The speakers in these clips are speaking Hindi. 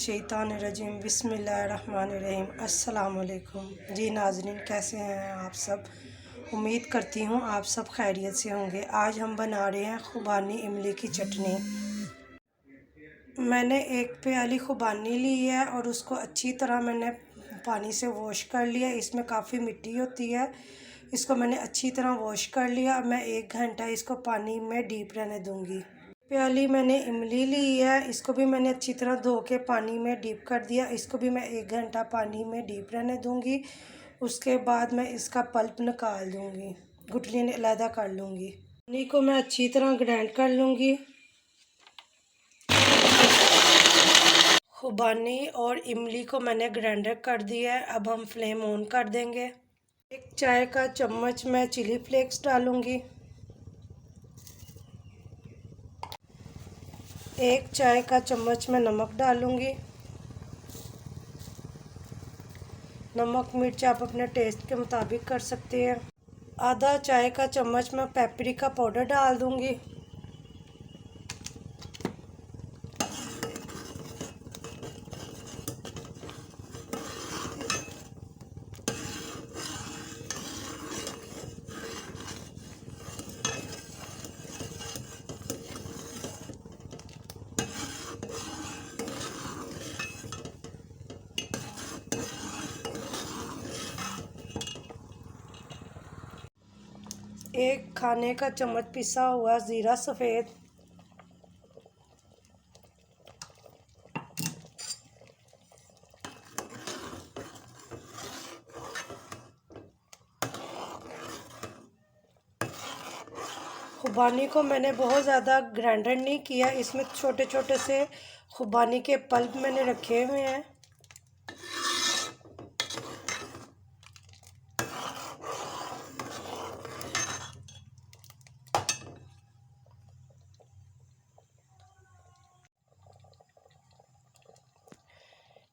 मिनशैतानिर्रजीम बिस्मिल्लाहिर्रहमानिर्रहीम। अस्सलाम वालेकुम। जी नाज़रीन, कैसे हैं आप सब? उम्मीद करती हूँ आप सब खैरियत से होंगे। आज हम बना रहे हैं खुबानी इमली की चटनी। मैंने एक प्याली खुबानी ली है और उसको अच्छी तरह मैंने पानी से वॉश कर लिया। इसमें काफ़ी मिट्टी होती है, इसको मैंने अच्छी तरह वॉश कर लिया। अब मैं 1 घंटा इसको पानी में डीप रहने दूँगी। प्याली मैंने इमली ली है, इसको भी मैंने अच्छी तरह धो के पानी में डीप कर दिया। इसको भी मैं 1 घंटा पानी में डीप रहने दूँगी। उसके बाद मैं इसका पल्प निकाल दूँगी, गुठली अलहदा कर लूँगी। पानी को मैं अच्छी तरह ग्राइंड कर लूँगी। खुबानी और इमली को मैंने ग्राइंडर कर दिया है। अब हम फ्लेम ऑन कर देंगे। 1 चाय का चम्मच मैं चिली फ्लेक्स डालूँगी। 1 चाय का चम्मच मैं नमक डालूँगी। नमक मिर्च आप अपने टेस्ट के मुताबिक कर सकते हैं। आधा चाय का चम्मच मैं पेपरिका पाउडर डाल दूँगी। एक खाने का चम्मच पिसा हुआ ज़ीरा सफ़ेद। खुबानी को मैंने बहुत ज़्यादा ग्राइंडर नहीं किया, इसमें छोटे छोटे से खुबानी के पल्प मैंने रखे हुए हैं।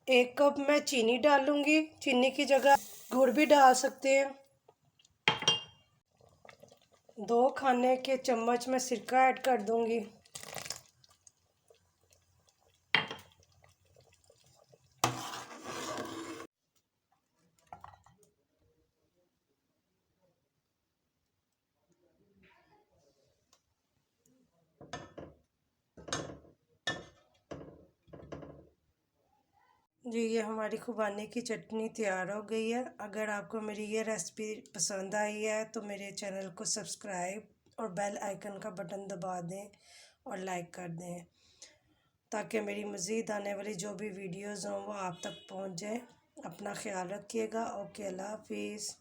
एक कप मैं चीनी डालूंगी, चीनी की जगह गुड़ भी डाल सकते हैं। 2 खाने के चम्मच मैं सिरका ऐड कर दूंगी। जी, ये हमारी खुबानी की चटनी तैयार हो गई है। अगर आपको मेरी ये रेसिपी पसंद आई है तो मेरे चैनल को सब्सक्राइब और बेल आइकन का बटन दबा दें और लाइक कर दें, ताकि मेरी मज़ीद आने वाली जो भी वीडियोज़ हों वो आप तक पहुंच जाए। अपना ख्याल रखिएगा। ओके, अल्लाह हाफिज़।